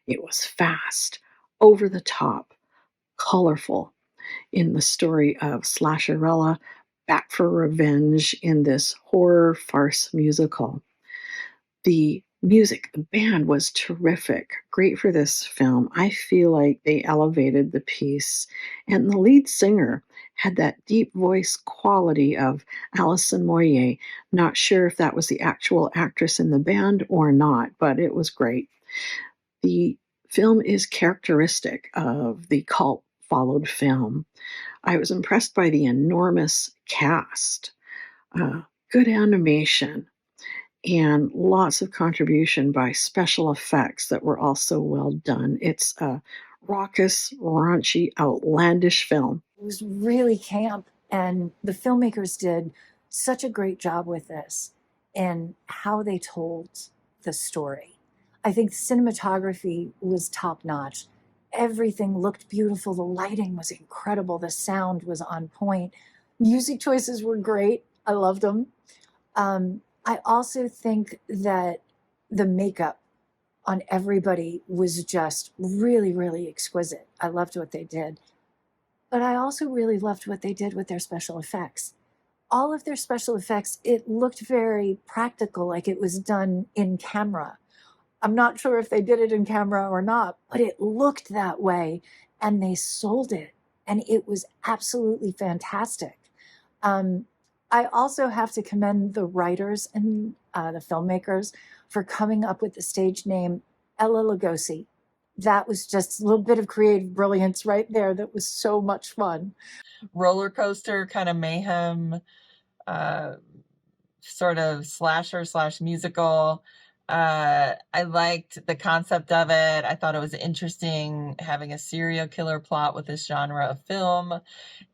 It was fast, over the top, colorful in the story of Slasherella back for revenge in this horror farce musical. The music, the band was terrific, great for this film. I feel like they elevated the piece, and the lead singer had that deep voice quality of Alison Moyer. Not sure if that was the actual actress in the band or not, but it was great. The film is characteristic of the cult followed film. I was impressed by the enormous cast, good animation, and lots of contribution by special effects that were also well done. It's a raucous, raunchy, outlandish film. It was really camp, and the filmmakers did such a great job with this and how they told the story. I think cinematography was top notch. Everything looked beautiful. The lighting was incredible. The sound was on point. Music choices were great. I loved them. I also think that the makeup on everybody was just really, really exquisite. I loved what they did. But I also really loved what they did with their special effects. All of their special effects, it looked very practical, like it was done in camera. I'm not sure if they did it in camera or not, but it looked that way, and they sold it, and it was absolutely fantastic. I also have to commend the writers and the filmmakers for coming up with the stage name Ella Lugosi. That was just a little bit of creative brilliance right there. That was so much fun. Roller coaster kind of mayhem, sort of slasher / musical. I liked the concept of it. I thought it was interesting having a serial killer plot with this genre of film.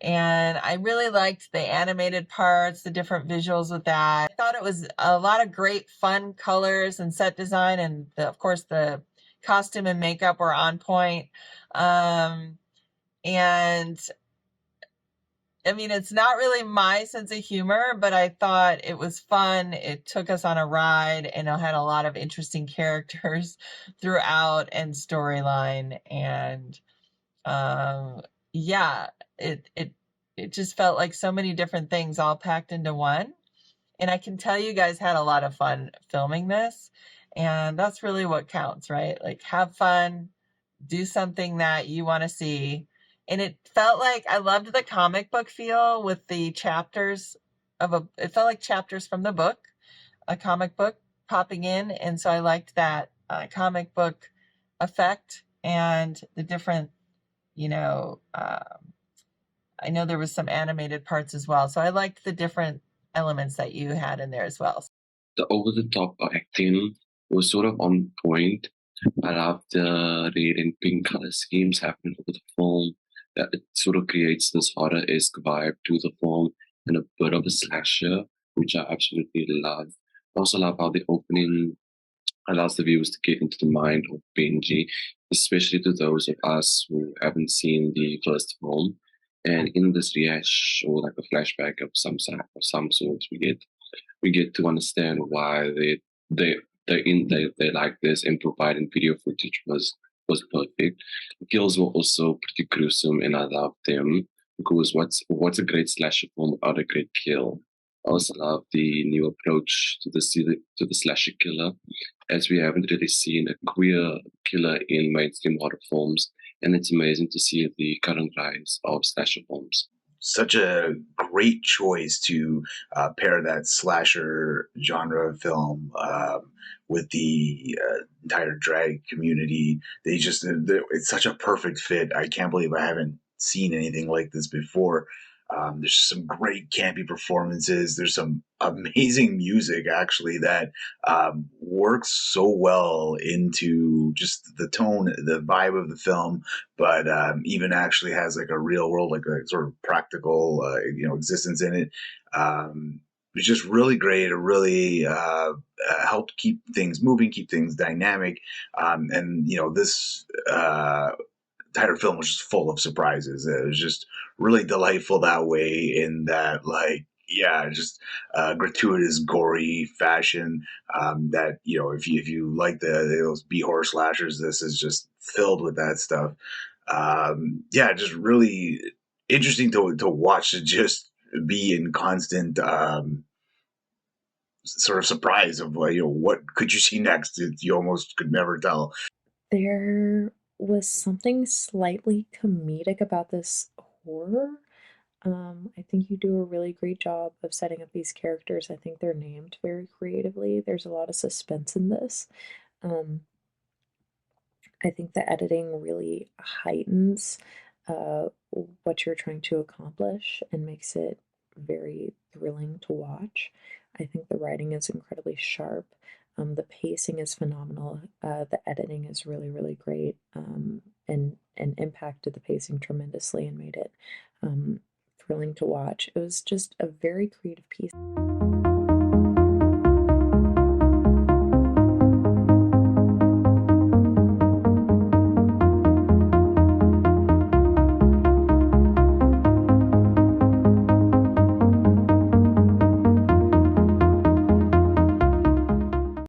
And I really liked the animated parts, the different visuals with that. I thought it was a lot of great fun colors and set design. And of course, the costume and makeup were on point. And I mean, it's not really my sense of humor, but I thought it was fun. It took us on a ride, and it had a lot of interesting characters throughout and storyline. And yeah, it just felt like so many different things all packed into one. And I can tell you guys had a lot of fun filming this, and that's really what counts, right? Like, have fun, do something that you want to see. And it felt like I loved the comic book feel with the chapters it felt like chapters from the book, a comic book popping in. And so I liked that comic book effect and the different, I know there was some animated parts as well. So I liked the different elements that you had in there as well. The over-the-top acting was sort of on point. I love the red and pink color schemes happening over the film. That it sort of creates this horror-esque vibe to the film and a bit of a slasher, which I absolutely love. I also love how the opening allows the viewers to get into the mind of Benji, especially to those of us who haven't seen the first film. And in this rehash or like a flashback of some sort, we get to understand why they they like this, and providing video footage was perfect. The kills were also pretty gruesome, and I loved them because what's a great slasher film without a great kill? I also love the new approach to the slasher killer, as we haven't really seen a queer killer in mainstream horror films, and it's amazing to see the current rise of slasher films. Such a great choice to pair that slasher genre film with the entire drag community. It's such a perfect fit. I can't believe I haven't seen anything like this before. There's some great campy performances. There's some amazing music actually that works so well into just the tone, the vibe of the film, but even actually has like a real world, like a sort of practical, existence in it. It's just really great. It really helped keep things moving, keep things dynamic, and this entire film was just full of surprises. It was just really delightful that way, in that, like, Yeah, just gratuitous, gory fashion. That if you like those B horror slashers, this is just filled with that stuff. Yeah, just really interesting to watch. To just be in constant sort of surprise of what could you see next. You almost could never tell. There was something slightly comedic about this horror. I think you do a really great job of setting up these characters. I think they're named very creatively. There's a lot of suspense in this. Um, I think the editing really heightens what you're trying to accomplish and makes it very thrilling to watch. I think the writing is incredibly sharp. The pacing is phenomenal. The editing is really, really great, and impacted the pacing tremendously and made it thrilling to watch. It was just a very creative piece.